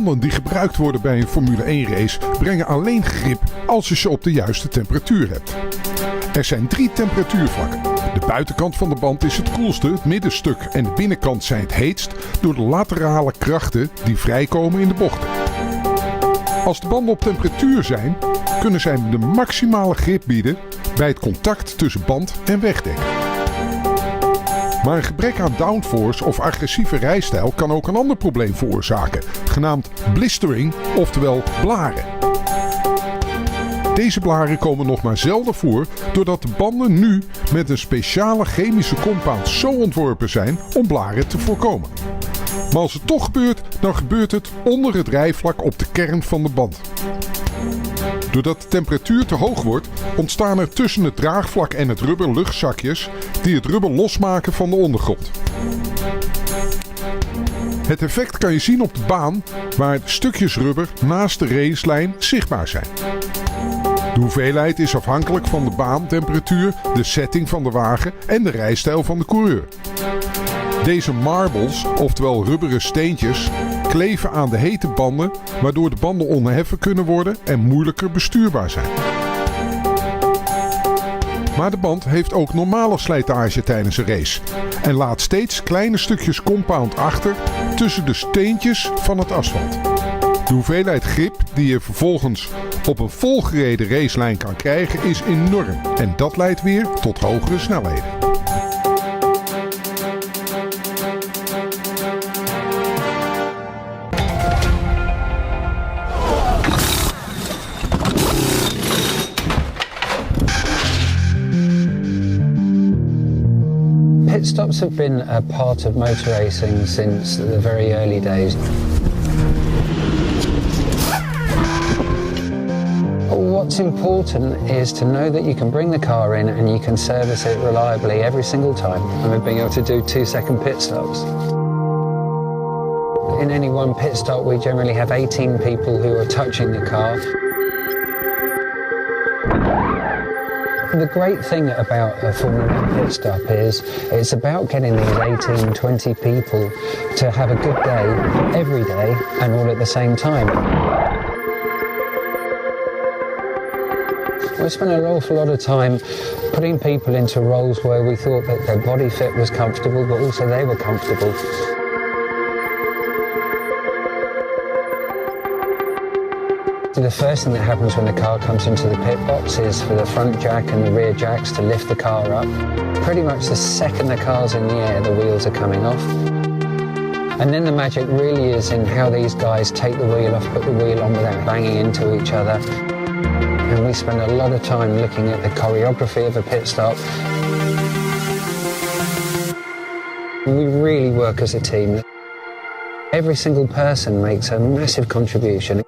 banden die gebruikt worden bij een Formule 1 race brengen alleen grip als je ze op de juiste temperatuur hebt. Er zijn 3 temperatuurvlakken. De buitenkant van de band is het koelste, het middenstuk en de binnenkant zijn het heetst door de laterale krachten die vrijkomen in de bochten. Als de banden op temperatuur zijn, kunnen zij de maximale grip bieden bij het contact tussen band en wegdek. Maar een gebrek aan downforce of agressieve rijstijl kan ook een ander probleem veroorzaken, genaamd blistering, oftewel blaren. Deze blaren komen nog maar zelden voor doordat de banden nu met een speciale chemische compound zo ontworpen zijn om blaren te voorkomen. Maar als het toch gebeurt, dan gebeurt het onder het rijvlak op de kern van de band. Doordat de temperatuur te hoog wordt, ontstaan er tussen het draagvlak en het rubber luchtzakjes die het rubber losmaken van de ondergrond. Het effect kan je zien op de baan waar stukjes rubber naast de racelijn zichtbaar zijn. De hoeveelheid is afhankelijk van de baantemperatuur, de setting van de wagen en de rijstijl van de coureur. Deze marbles, oftewel rubberen steentjes, kleven aan de hete banden, waardoor de banden onheffen kunnen worden en moeilijker bestuurbaar zijn. Maar de band heeft ook normale slijtage tijdens een race en laat steeds kleine stukjes compound achter tussen de steentjes van het asfalt. De hoeveelheid grip die je vervolgens op een volgereden racelijn kan krijgen is enorm en dat leidt weer tot hogere snelheden. Pitstops have been a part of motor racing since the very early days. What's important is to know that you can bring the car in and you can service it reliably every single time. And we're being able to do 2-second pit stops. In any one pit stop, we generally have 18 people who are touching the car. The great thing about a Formula 1 pit stop is it's about getting these 18, 20 people to have a good day every day and all at the same time. We spent an awful lot of time putting people into roles where we thought that their body fit was comfortable, but also they were comfortable. The first thing that happens when the car comes into the pit box is for the front jack and the rear jacks to lift the car up. Pretty much the second the car's in the air, the wheels are coming off. And then the magic really is in how these guys take the wheel off, put the wheel on without banging into each other. And we spend a lot of time looking at the choreography of a pit stop. We really work as a team. Every single person makes a massive contribution.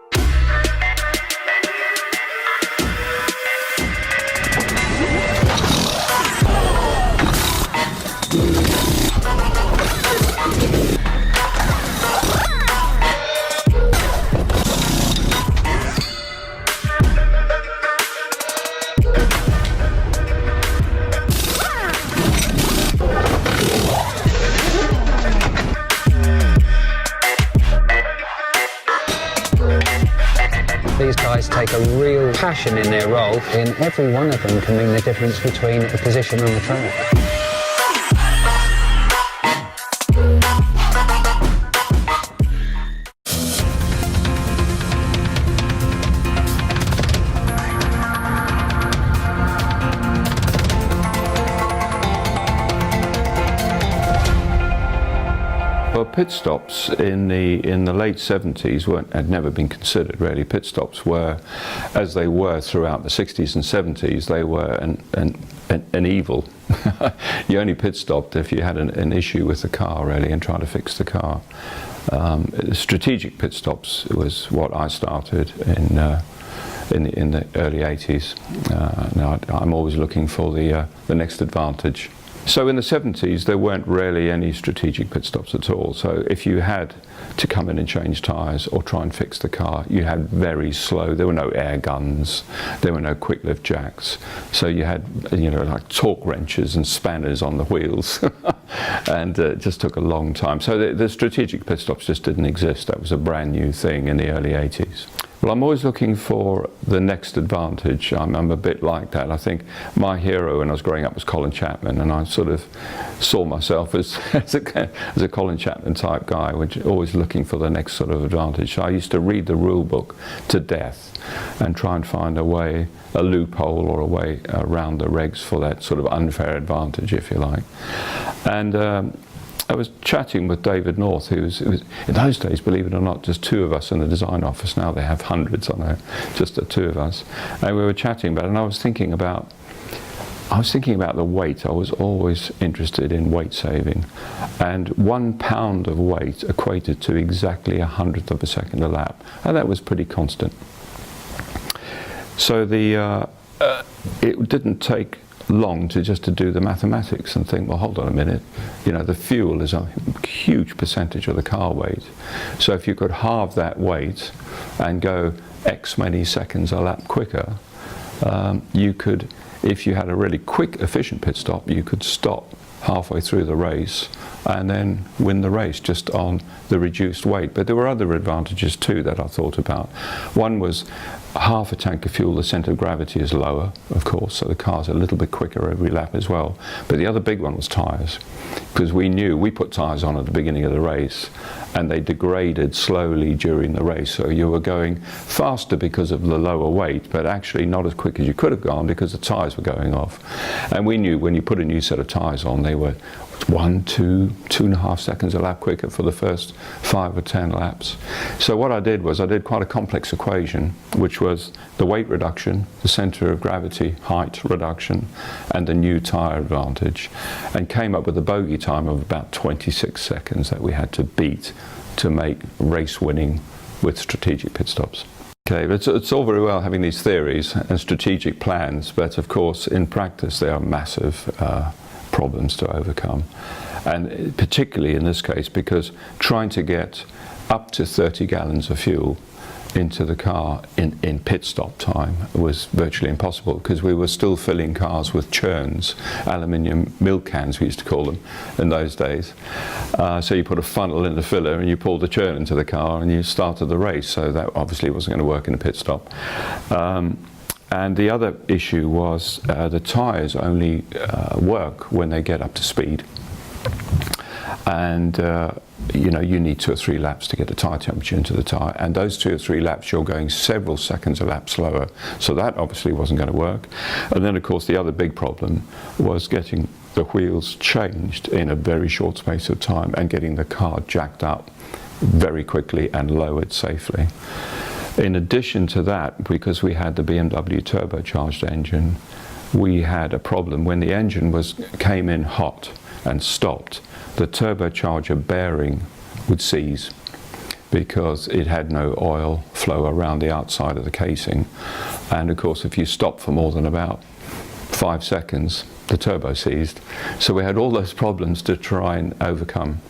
These guys take a real passion in their role, and every one of them can mean the difference between a position on the track. Well, pit stops in the late 70s had never been considered really. Pit stops were, as they were throughout the 60s and 70s, they were an evil. You only pit stopped if you had an issue with the car really and tried to fix the car. Strategic pit stops was what I started in the early 80s. Now I'm always looking for the next advantage. So in the 70s, there weren't really any strategic pit stops at all. So if you had to come in and change tyres or try and fix the car, you had very slow, there were no air guns, there were no quick lift jacks. So you had, you know, like torque wrenches and spanners on the wheels. And it just took a long time. So the strategic pit stops just didn't exist. That was a brand new thing in the early 80s. Well, I'm always looking for the next advantage. I'm a bit like that. I think my hero when I was growing up was Colin Chapman, and I sort of saw myself as a Colin Chapman type guy, which always looking for the next sort of advantage. So I used to read the rule book to death and try and find a way, a loophole or a way around the regs for that sort of unfair advantage, if you like. And I was chatting with David North, who was in those days, believe it or not, just two of us in the design office. Now they have hundreds, I know, just the two of us. And we were chatting about it, and I was thinking about the weight. I was always interested in weight saving. And 1 pound of weight equated to exactly 100th of a second a lap. And that was pretty constant. So it didn't take long to do the mathematics and think, well, hold on a minute, you know, the fuel is a huge percentage of the car weight. So if you could halve that weight and go X many seconds a lap quicker, you could, if you had a really quick, efficient pit stop, you could stop halfway through the race and then win the race just on the reduced weight. But there were other advantages too that I thought about. One was half a tank of fuel, the centre of gravity is lower, of course, so the car's a little bit quicker every lap as well. But the other big one was tyres, because we knew we put tyres on at the beginning of the race and they degraded slowly during the race, so you were going faster because of the lower weight, but actually not as quick as you could have gone because the tyres were going off. And we knew when you put a new set of tyres on, they were 1, 2, 2.5 seconds a lap quicker for the first 5 or 10 laps. So what I did was I did quite a complex equation, which was the weight reduction, the centre of gravity height reduction, and the new tyre advantage, and came up with a bogey time of about 26 seconds that we had to beat to make race winning with strategic pit stops. Okay, but it's all very well having these theories and strategic plans, but of course in practice they are massive problems to overcome, and particularly in this case because trying to get up to 30 gallons of fuel into the car in pit stop time was virtually impossible, because we were still filling cars with churns, aluminium milk cans we used to call them in those days. So you put a funnel in the filler and you pulled the churn into the car and you started the race, so that obviously wasn't going to work in a pit stop. And the other issue was the tyres only work when they get up to speed. And you know, you need 2 or 3 laps to get the tyre temperature into the tyre, and those 2 or 3 laps you're going several seconds a lap slower, so that obviously wasn't going to work. And then of course the other big problem was getting the wheels changed in a very short space of time and getting the car jacked up very quickly and lowered safely. In addition to that, because we had the BMW turbocharged engine, we had a problem. When the engine came in hot and stopped, the turbocharger bearing would seize because it had no oil flow around the outside of the casing. And of course, if you stop for more than about 5 seconds, the turbo seized. So we had all those problems to try and overcome.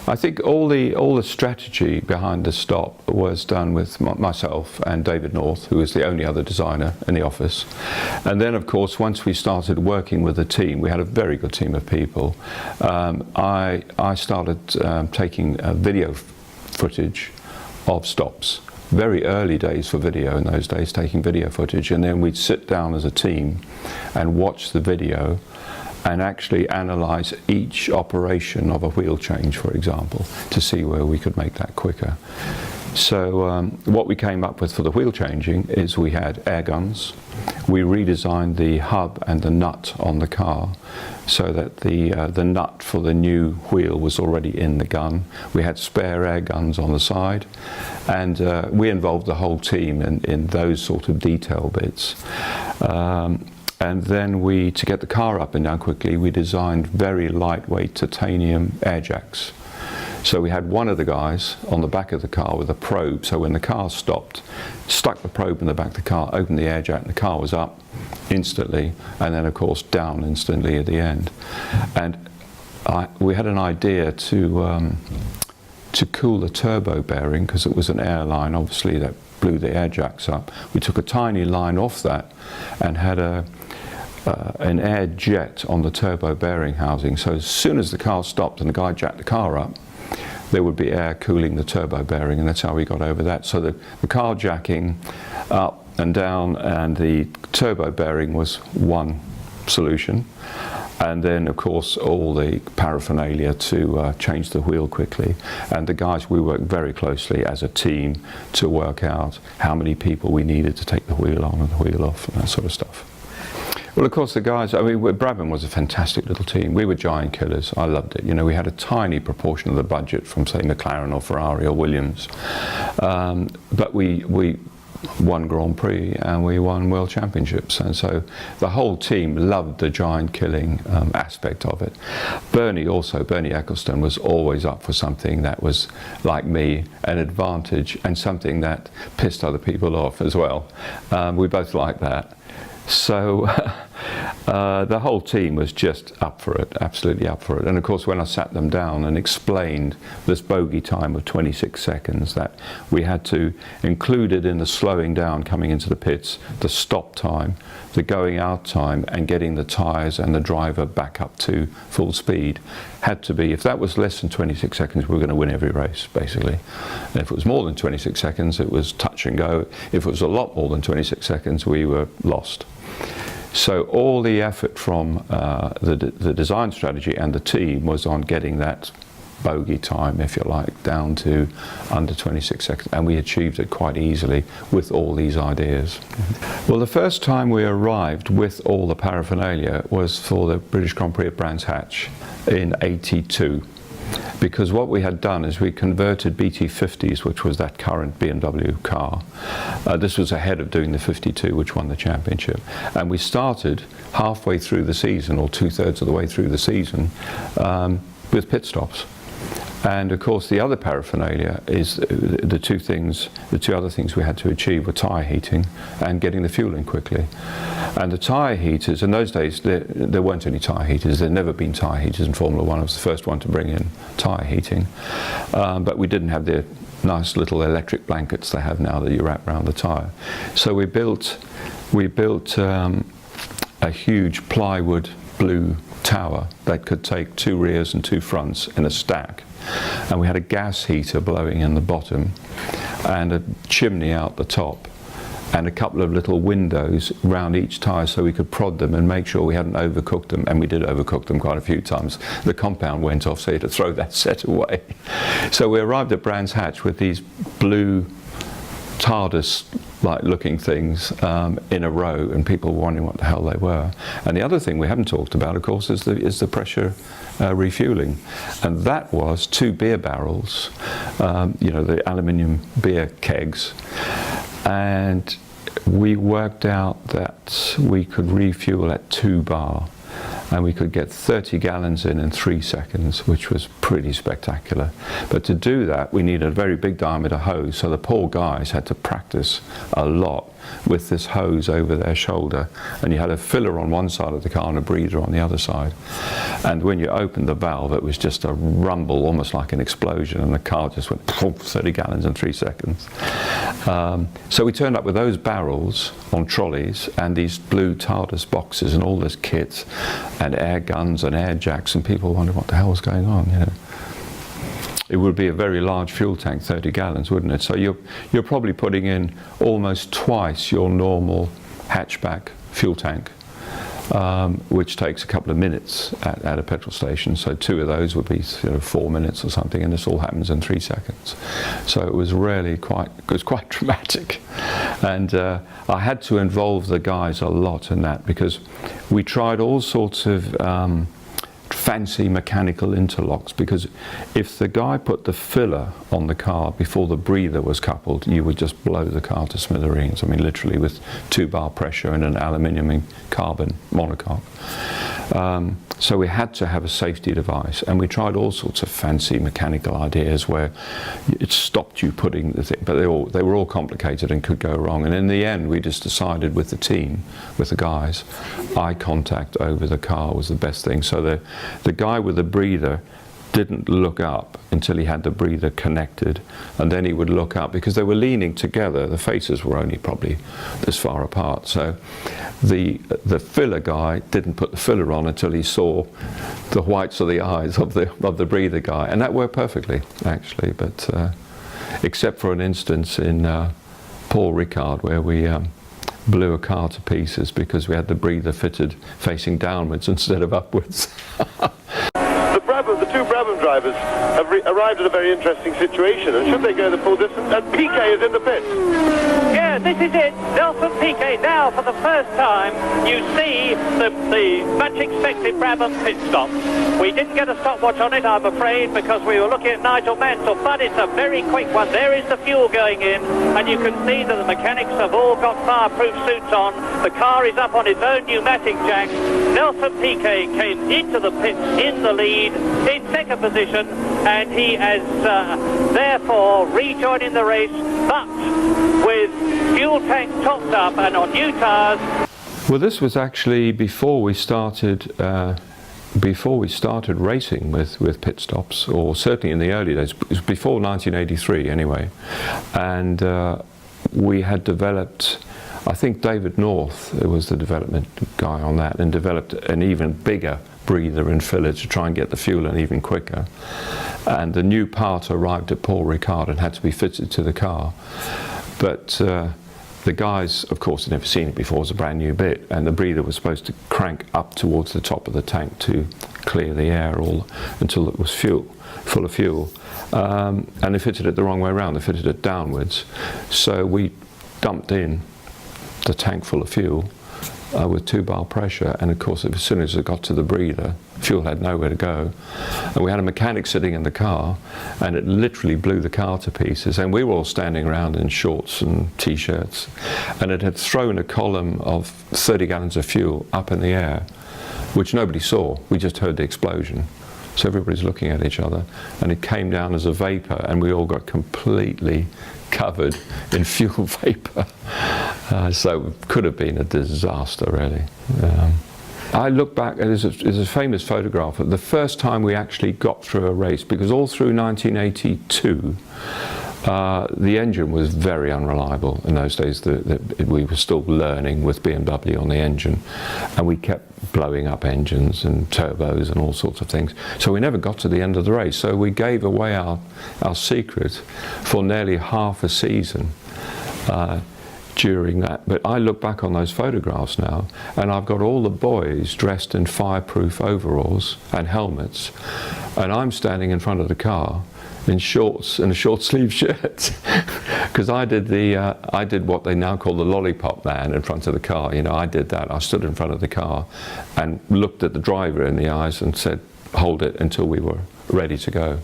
I think all the strategy behind the stop was done with myself and David North, who was the only other designer in the office. And then of course once we started working with a team, we had a very good team of people, I started taking video footage of stops. Very early days for video in those days, taking video footage, and then we'd sit down as a team and watch the video and actually analyse each operation of a wheel change, for example, to see where we could make that quicker. So what we came up with for the wheel changing is we had air guns. We redesigned the hub and the nut on the car so that the nut for the new wheel was already in the gun. We had spare air guns on the side, and we involved the whole team in those sort of detail bits. And then to get the car up and down quickly, we designed very lightweight titanium air jacks. So we had one of the guys on the back of the car with a probe, so when the car stopped, stuck the probe in the back of the car, opened the air jack, and the car was up instantly, and then of course down instantly at the end. And we had an idea to cool the turbo bearing, because it was an air line obviously that blew the air jacks up. We took a tiny line off that and had an air jet on the turbo bearing housing, so as soon as the car stopped and the guy jacked the car up, there would be air cooling the turbo bearing, and that's how we got over that. So the car jacking up and down and the turbo bearing was one solution, and then of course all the paraphernalia to change the wheel quickly. And the guys, we worked very closely as a team to work out how many people we needed to take the wheel on and the wheel off and that sort of stuff. Well, of course, the guys, I mean, Brabham was a fantastic little team. We were giant killers. I loved it. You know, we had a tiny proportion of the budget from, say, McLaren or Ferrari or Williams. But we won Grand Prix and we won World Championships. And so the whole team loved the giant killing aspect of it. Bernie Ecclestone was always up for something that was, like me, an advantage and something that pissed other people off as well. We both liked that. So the whole team was just up for it, absolutely up for it. And of course, when I sat them down and explained this bogey time of 26 seconds, that we had to include it in the slowing down coming into the pits, the stop time, the going out time, and getting the tyres and the driver back up to full speed, had to be, if that was less than 26 seconds, we were going to win every race, basically. And if it was more than 26 seconds, it was touch and go. If it was a lot more than 26 seconds, we were lost. So all the effort from the design strategy and the team was on getting that bogey time, if you like, down to under 26 seconds, and we achieved it quite easily with all these ideas. Well, the first time we arrived with all the paraphernalia was for the British Grand Prix at Brands Hatch in '82. Because what we had done is we converted BT50s, which was that current BMW car. This was ahead of doing the 52, which won the championship. And we started halfway through the season, or 2/3 of the way through the season, with pit stops. And of course, the other paraphernalia is the two other things we had to achieve were tyre heating and getting the fuel in quickly. And the tyre heaters, in those days, there weren't any tyre heaters. There'd never been tyre heaters in Formula One. I was the first one to bring in tyre heating. But we didn't have the nice little electric blankets they have now that you wrap around the tyre. So we built a huge plywood blue tower that could take 2 rears and 2 fronts in a stack. And we had a gas heater blowing in the bottom and a chimney out the top and a couple of little windows round each tyre so we could prod them and make sure we hadn't overcooked them. And we did overcook them quite a few times. The compound went off, so you had to throw that set away. So we arrived at Brands Hatch with these blue TARDIS-like looking things in a row, and people were wondering what the hell they were. And the other thing we haven't talked about, of course, is the pressure refueling, and that was 2 beer barrels, you know, the aluminium beer kegs, and we worked out that we could refuel at 2 bar. And we could get 30 gallons in 3 seconds, which was pretty spectacular. But to do that, we needed a very big diameter hose, so the poor guys had to practice a lot with this hose over their shoulder. And you had a filler on one side of the car and a breather on the other side. And when you opened the valve, it was just a rumble, almost like an explosion, and the car just went 30 gallons in 3 seconds. So we turned up with those barrels on trolleys and these blue TARDIS boxes and all this kit and air guns and air jacks, and people wondered what the hell was going on, you know. It would be a very large fuel tank, 30 gallons, wouldn't it? So you're probably putting in almost twice your normal hatchback fuel tank, which takes a couple of minutes at a petrol station. So 2 of those would be 4 minutes or something, and this all happens in 3 seconds. So it was really quite dramatic. And I had to involve the guys a lot in that, because we tried all sorts of fancy mechanical interlocks, because if the guy put the filler on the car before the breather was coupled, you would just blow the car to smithereens. I mean, literally, with 2 bar pressure and an aluminium and carbon monocoque. So we had to have a safety device, and we tried all sorts of fancy mechanical ideas where it stopped you putting the thing, but they were all complicated and could go wrong. And in the end, we just decided with the team, with the guys, eye contact over the car was the best thing. So the guy with the breather didn't look up until he had the breather connected, and then he would look up because they were leaning together. The faces were only probably this far apart. So the filler guy didn't put the filler on until he saw the whites of the eyes of the breather guy, and that worked perfectly actually. But except for an instance in Paul Ricard where we blew a car to pieces because we had the breather fitted facing downwards instead of upwards. The two Brabham drivers have arrived at a very interesting situation, and should they go the full distance, and Piquet is in the pit. Yeah, this is it. Nelson Piquet now, for the first time, you see the much expected Brabham pit stop. We didn't get a stopwatch on it, I'm afraid, because we were looking at Nigel Mansell, but it's a very quick one. There is the fuel going in, and you can see that the mechanics have all got fireproof suits on. The car is up on its own pneumatic jacks. Nelson Piquet came into the pits in the lead, in second position, and he is therefore rejoining the race, but with fuel tank topped up and on new tyres. Well, this was actually before we started racing with pit stops, or certainly in the early days. It was before 1983 anyway, and we had developed, I think David North was the development guy on that, and developed an even bigger breather and filler to try and get the fuel in even quicker. And the new part arrived at Paul Ricard and had to be fitted to the car. But the guys, of course, had never seen it before. It was a brand new bit, and the breather was supposed to crank up towards the top of the tank to clear the air until it was full of fuel. And they fitted it the wrong way around. They fitted it downwards. So we dumped in the tank full of fuel with 2-bar pressure, and of course as soon as it got to the breather, fuel had nowhere to go, and we had a mechanic sitting in the car, and it literally blew the car to pieces, and we were all standing around in shorts and t-shirts, and it had thrown a column of 30 gallons of fuel up in the air, which nobody saw. We just heard the explosion. So everybody's looking at each other, and it came down as a vapor, and we all got completely covered in fuel vapor. So it could have been a disaster, really. I look back, there's a famous photograph of the first time we actually got through a race, because all through 1982 the engine was very unreliable in those days. We were still learning with BMW on the engine, and we kept blowing up engines and turbos and all sorts of things. So we never got to the end of the race. So we gave away our secret for nearly half a season during that. But I look back on those photographs now, and I've got all the boys dressed in fireproof overalls and helmets, and I'm standing in front of the car in shorts and a short sleeve shirt, because I did what they now call the lollipop man in front of the car. You know, I did that. I stood in front of the car and looked at the driver in the eyes and said, "Hold it until we were ready to go."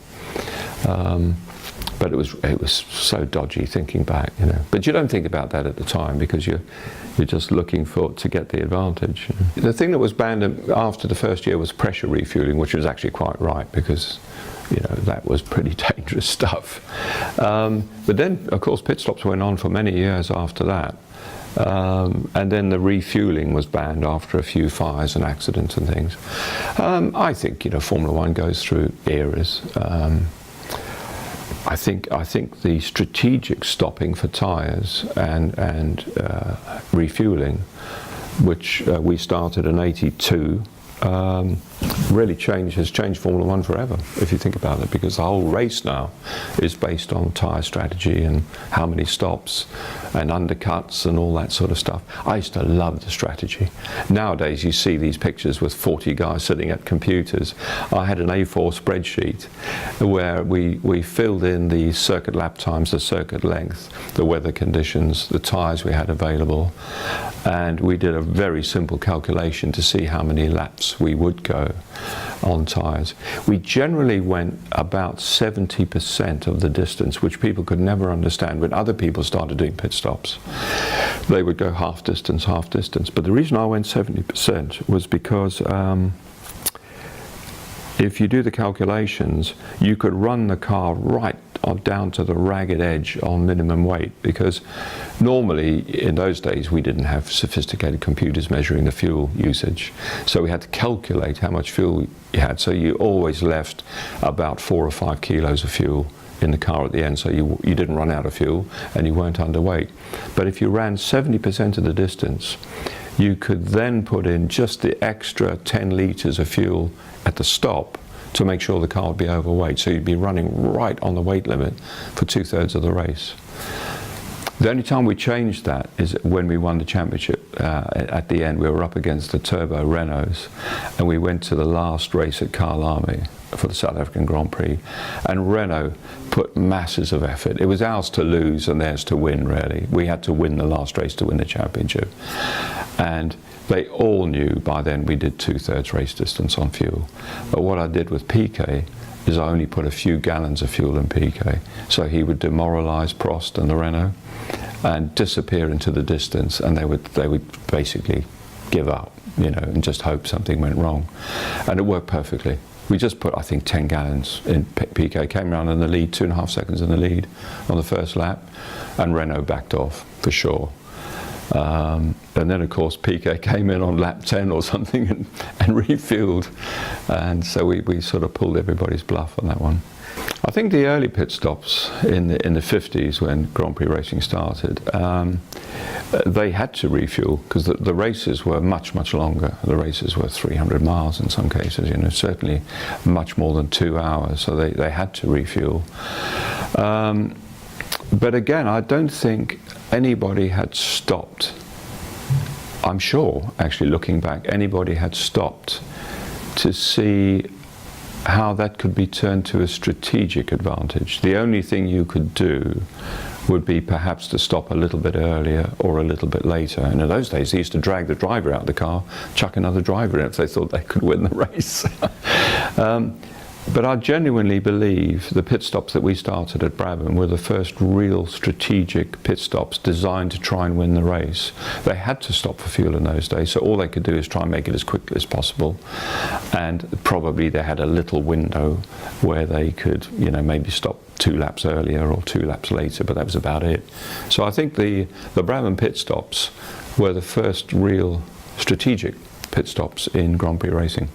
But it was so dodgy thinking back, you know. But you don't think about that at the time, because you're just looking to get the advantage. You know. The thing that was banned after the first year was pressure refueling, which was actually quite right, because you know that was pretty dangerous stuff. But then, of course, pit stops went on for many years after that. And then the refueling was banned after a few fires and accidents and things. I think, you know, Formula One goes through eras. I think the strategic stopping for tyres and refueling, which we started in '82, really has changed Formula One forever, if you think about it, because the whole race now is based on tyre strategy and how many stops and undercuts and all that sort of stuff. I used to love the strategy. Nowadays you see these pictures with 40 guys sitting at computers. I had an A4 spreadsheet where we filled in the circuit lap times, the circuit length, the weather conditions, the tyres we had available, and we did a very simple calculation to see how many laps we would go. on tyres. We generally went about 70% of the distance, which people could never understand when other people started doing pit stops. They would go half distance. But the reason I went 70% was because if you do the calculations, you could run the car right down to the ragged edge on minimum weight, because normally in those days we didn't have sophisticated computers measuring the fuel usage, so we had to calculate how much fuel you had, so you always left about 4 or 5 kilos of fuel in the car at the end, so you didn't run out of fuel and you weren't underweight. But if you ran 70% of the distance, you could then put in just the extra 10 litres of fuel at the stop to make sure the car would be overweight, so you'd be running right on the weight limit for 2/3 of the race. The only time we changed that is when we won the championship. At the end we were up against the turbo Renaults, and we went to the last race at Kyalami for the South African Grand Prix, and Renault put masses of effort. It was ours to lose and theirs to win, really. We had to win the last race to win the championship, and they all knew by then we did 2/3 race distance on fuel. But what I did with PK is I only put a few gallons of fuel in PK, so he would demoralise Prost and the Renault and disappear into the distance, and they would basically give up, you know, and just hope something went wrong. And it worked perfectly. We just put, I think, 10 gallons in. PK came around in the lead, 2.5 seconds in the lead on the first lap, and Renault backed off for sure. And then of course PK came in on lap 10 or something and refueled, and so we sort of pulled everybody's bluff on that one. I think the early pit stops in the 50s, when Grand Prix racing started, they had to refuel because the races were much longer. The races were 300 miles in some cases, you know, certainly much more than 2 hours, so they had to refuel. But again, I don't think anybody had stopped. I'm sure, actually, looking back, anybody had stopped to see how that could be turned to a strategic advantage. The only thing you could do would be perhaps to stop a little bit earlier or a little bit later. And in those days, they used to drag the driver out of the car, chuck another driver in if they thought they could win the race. But I genuinely believe the pit stops that we started at Brabham were the first real strategic pit stops designed to try and win the race. They had to stop for fuel in those days, so all they could do is try and make it as quickly as possible. And probably they had a little window where they could, you know, maybe stop 2 laps earlier or 2 laps later, but that was about it. So I think the Brabham pit stops were the first real strategic pit stops in Grand Prix racing.